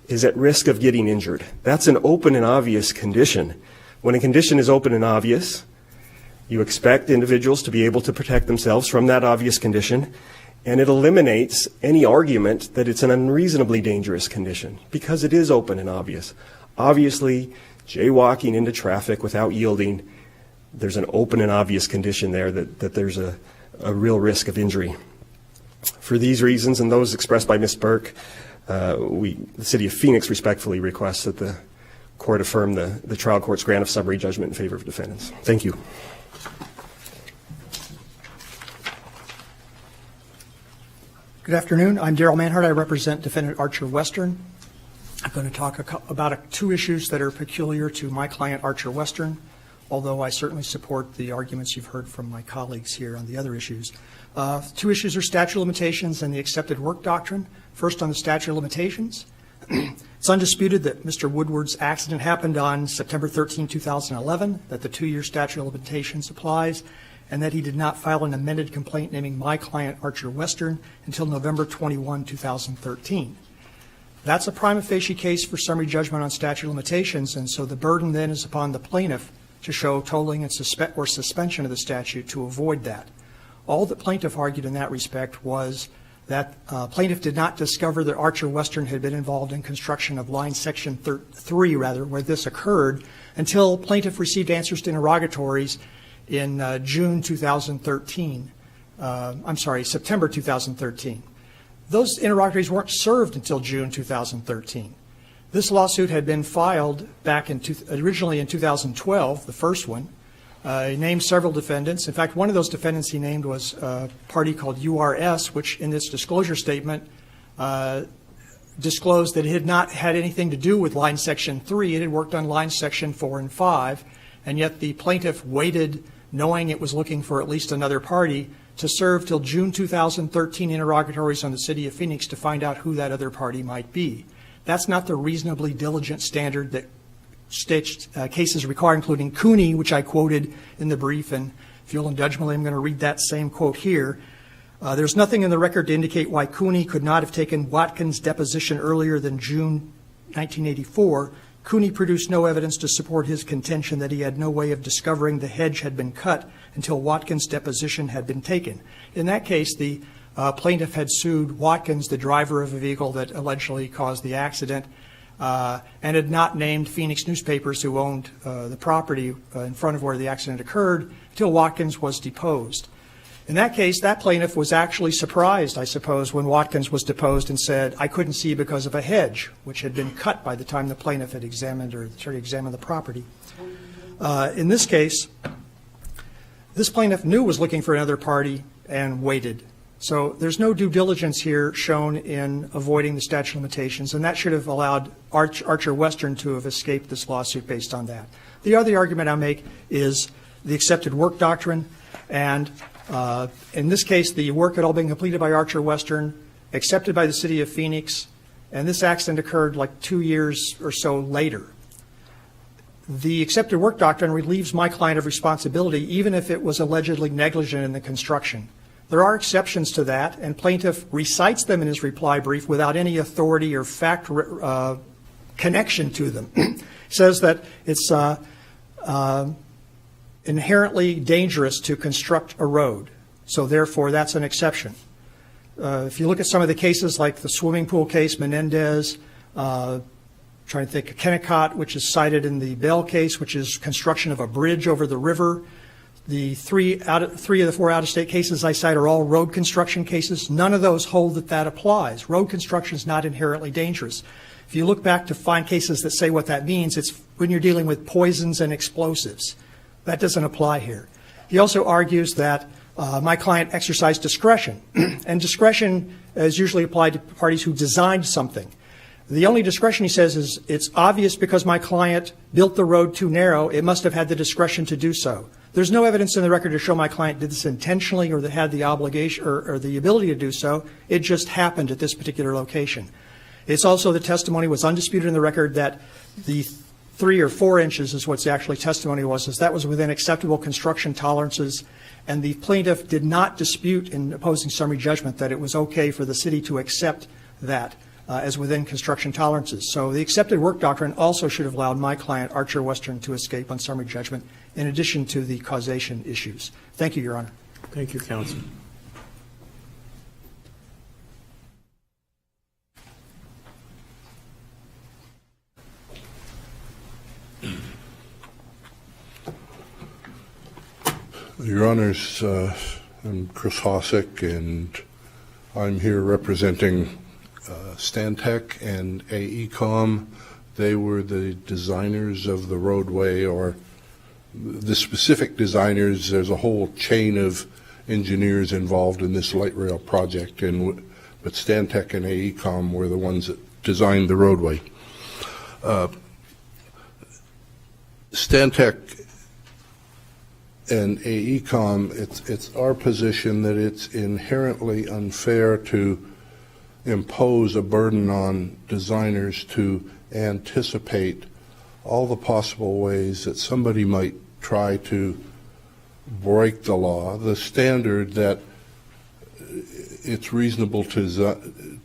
is at risk of getting injured. That's an open and obvious condition. When a condition is open and obvious, you expect individuals to be able to protect themselves from that obvious condition, and it eliminates any argument that it's an unreasonably dangerous condition because it is open and obvious. Obviously, jaywalking into traffic without yielding, there's an open and obvious condition there that there's a real risk of injury. For these reasons and those expressed by Ms. Burke, the City of Phoenix respectfully requests that the court affirm the trial court's grant of summary judgment in favor of defendants. Thank you. Good afternoon. I'm Darrell Manhart. I represent Defendant Archer Western. I'm going to talk about two issues that are peculiar to my client, Archer Western, although I certainly support the arguments you've heard from my colleagues here on the other issues. Two issues are statute of limitations and the accepted work doctrine. First, on the statute of limitations. It's undisputed that Mr. Woodward's accident happened on September 13, 2011, that the 2-year statute of limitations applies, and that he did not file an amended complaint naming my client, Archer Western, until November 21, 2013. That's a prima facie case for summary judgment on statute of limitations, and so the burden then is upon the plaintiff to show tolling and suspension of the statute to avoid that. All the plaintiff argued in that respect was that plaintiff did not discover that Archer Western had been involved in construction of line section 3, where this occurred, until plaintiff received answers to interrogatories in September 2013. Those interrogatories weren't served until June 2013. This lawsuit had been filed back originally in 2012, the first one. He named several defendants. In fact, one of those defendants he named was a party called URS, which in its disclosure statement disclosed that it had not had anything to do with line section 3. It had worked on line section 4 and 5, and yet the plaintiff waited, knowing it was looking for at least another party, to serve till June 2013 interrogatories on the City of Phoenix to find out who that other party might be. That's not the reasonably diligent standard that cases require, including Cooney, which I quoted in the brief, and if you'll indulge me, I'm going to read that same quote here. There's nothing in the record to indicate why Cooney could not have taken Watkins' deposition earlier than June 1984. Cooney produced no evidence to support his contention that he had no way of discovering the hedge had been cut until Watkins' deposition had been taken. In that case, the plaintiff had sued Watkins, the driver of a vehicle that allegedly caused the accident, and had not named Phoenix newspapers who owned the property in front of where the accident occurred until Watkins was deposed. In that case, that plaintiff was actually surprised, I suppose, when Watkins was deposed and said, I couldn't see because of a hedge, which had been cut by the time the plaintiff had examined the property. In this case, this plaintiff knew was looking for another party and waited. So there's no due diligence here shown in avoiding the statute of limitations, and that should have allowed Archer Western to have escaped this lawsuit based on that. The other argument I make is the accepted work doctrine, and in this case, the work had all been completed by Archer Western, accepted by the City of Phoenix, and this accident occurred like 2 years or so later. The accepted work doctrine relieves my client of responsibility even if it was allegedly negligent in the construction. There are exceptions to that, and plaintiff recites them in his reply brief without any authority or fact connection to them. Says that it's inherently dangerous to construct a road, so therefore that's an exception. If you look at some of the cases like the swimming pool case, Menendez, trying to think of Kennecott, which is cited in the Bell case, which is construction of a bridge over the river. The three of the four out-of-state cases I cite are all road construction cases. None of those hold that applies. Road construction is not inherently dangerous. If you look back to find cases that say what that means, it's when you're dealing with poisons and explosives. That doesn't apply here. He also argues that my client exercised discretion, and discretion is usually applied to parties who designed something. The only discretion, he says, is it's obvious because my client built the road too narrow, it must have had the discretion to do so. There's no evidence in the record to show my client did this intentionally or that had the obligation or the ability to do so. It just happened at this particular location. It's also the testimony was undisputed in the record that the 3 or 4 inches is what's actually testimony was, is that was within acceptable construction tolerances, and the plaintiff did not dispute in opposing summary judgment that it was okay for the city to accept that as within construction tolerances. So the accepted work doctrine also should have allowed my client, Archer Western, to escape on summary judgment, in addition to the causation issues. Thank you, Your Honor. Thank you, counsel. Your Honors, I'm Chris Hossack, and I'm here representing Stantec and AECOM. They were the designers of the roadway, or the specific designers. There's a whole chain of engineers involved in this light rail project, but Stantec and AECOM were the ones that designed the roadway. Stantec and AECOM, it's our position that it's inherently unfair to impose a burden on designers to anticipate all the possible ways that somebody might try to break the law. The standard that it's reasonable to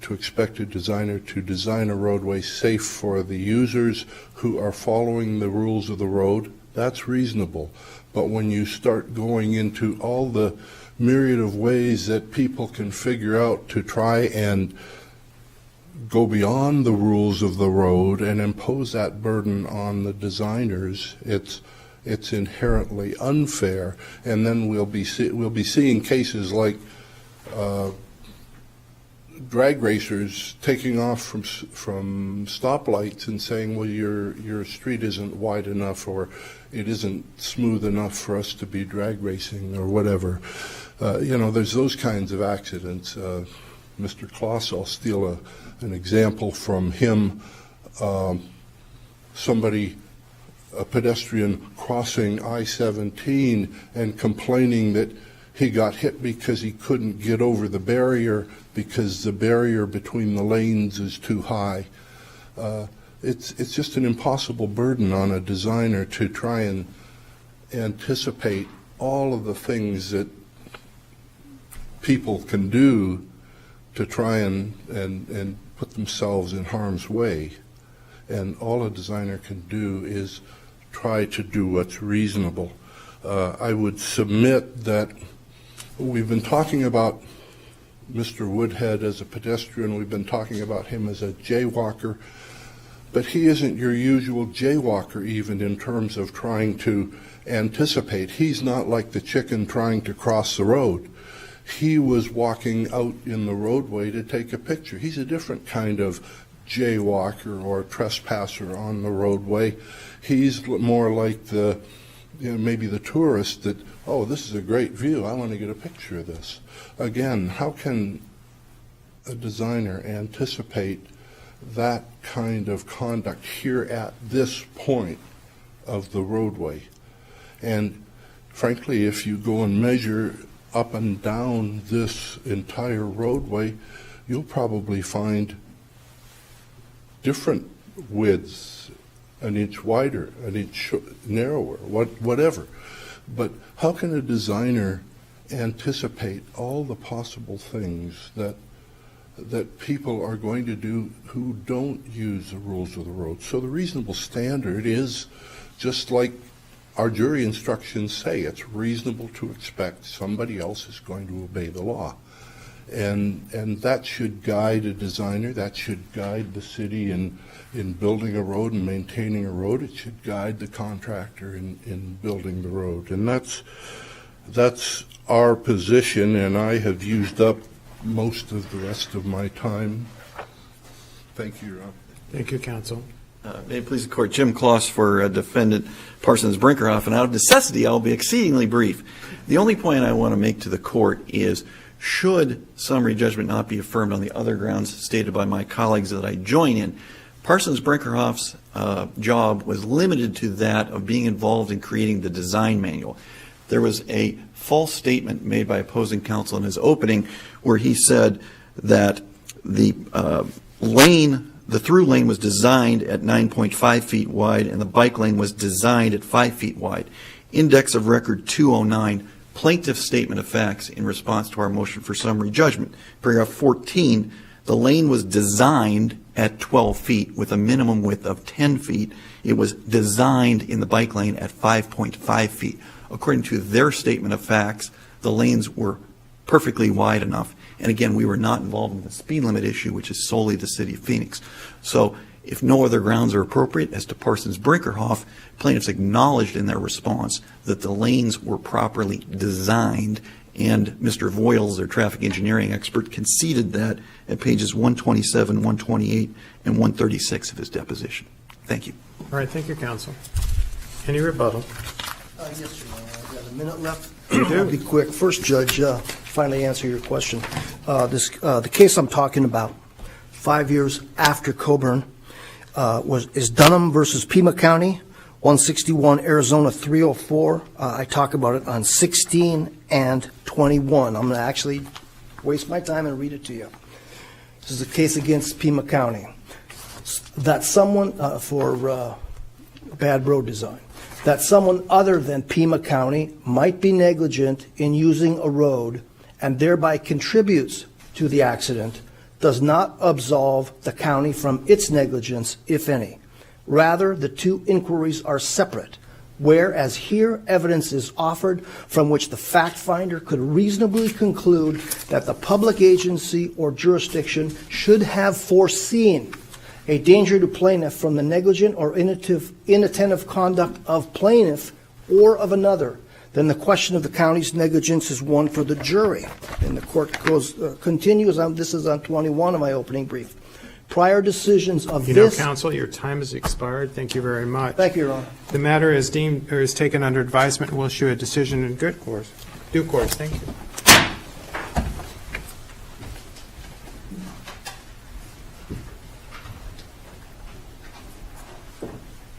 expect a designer to design a roadway safe for the users who are following the rules of the road, that's reasonable. But when you start going into all the myriad of ways that people can figure out to try and go beyond the rules of the road and impose that burden on the designers, it's inherently unfair. And then we'll be seeing cases like drag racers taking off from stoplights and saying, well, your street isn't wide enough, or it isn't smooth enough for us to be drag racing, or whatever. There's those kinds of accidents. Mr. Kloss, I'll steal an example from him. A pedestrian crossing I-17 and complaining that he got hit because he couldn't get over the barrier because the barrier between the lanes is too high. It's just an impossible burden on a designer to try and anticipate all of the things that people can do to try and put themselves in harm's way. And all a designer can do is try to do what's reasonable. I would submit that we've been talking about Mr. Woodhead as a pedestrian. We've been talking about him as a jaywalker. But he isn't your usual jaywalker, even in terms of trying to anticipate. He's not like the chicken trying to cross the road. He was walking out in the roadway to take a picture. He's a different kind of jaywalker or trespasser on the roadway. He's more like maybe the tourist that, oh, this is a great view, I want to get a picture of this. Again, how can a designer anticipate that kind of conduct here at this point of the roadway? And frankly, if you go and measure up and down this entire roadway, you'll probably find different widths, an inch wider, an inch narrower, whatever. But how can a designer anticipate all the possible things that people are going to do who don't use the rules of the road? So the reasonable standard is just like our jury instructions say. It's reasonable to expect somebody else is going to obey the law. And that should guide a designer. That should guide the city in building a road and maintaining a road. It should guide the contractor in building the road. And that's our position, and I have used up most of the rest of my time. Thank you, Rob. Thank you, counsel. May it please the court, Jim Kloss for defendant Parsons Brinkerhoff, and out of necessity, I'll be exceedingly brief. The only point I want to make to the court is, should summary judgment not be affirmed on the other grounds stated by my colleagues that I join in, Parsons Brinkerhoff's job was limited to that of being involved in creating the design manual. There was a false statement made by opposing counsel in his opening where he said that the through lane was designed at 9.5 feet wide and the bike lane was designed at 5 feet wide. Index of record 209, plaintiff's statement of facts in response to our motion for summary judgment. Paragraph 14, The lane was designed at 12 feet with a minimum width of 10 feet. It was designed in the bike lane at 5.5 feet. According to their statement of facts, the lanes were perfectly wide enough. And again, we were not involved in the speed limit issue, which is solely the city of Phoenix. So if no other grounds are appropriate, as to Parsons Brinkerhoff, plaintiffs acknowledged in their response that the lanes were properly designed, and Mr. Voiles, their traffic engineering expert, conceded that at pages 127, 128, and 136 of his deposition. Thank you. All right, thank you, counsel. Any rebuttal? Yes, Your Honor, I've got a minute left. You do. I'll be quick. First, Judge, finally answer your question. The case I'm talking about, 5 years after Coburn, is Dunham versus Pima County, 161 Arizona 304. I talk about it on 16 and 21. I'm going to actually waste my time and read it to you. This is a case against Pima County. That someone, for bad road design, that someone other than Pima County might be negligent in using a road and thereby contributes to the accident does not absolve the county from its negligence, if any. Rather, the two inquiries are separate, whereas here evidence is offered from which the fact finder could reasonably conclude that the public agency or jurisdiction should have foreseen a danger to plaintiff from the negligent or inattentive conduct of plaintiff or of another, then the question of the county's negligence is one for the jury. And the court continues on, this is on 21 of my opening brief. Prior decisions of You know, this... counsel, your time has expired. Thank you very much. Thank you, Your Honor. The matter is deemed, or is taken under advisement, and will issue a decision in due course. Thank you.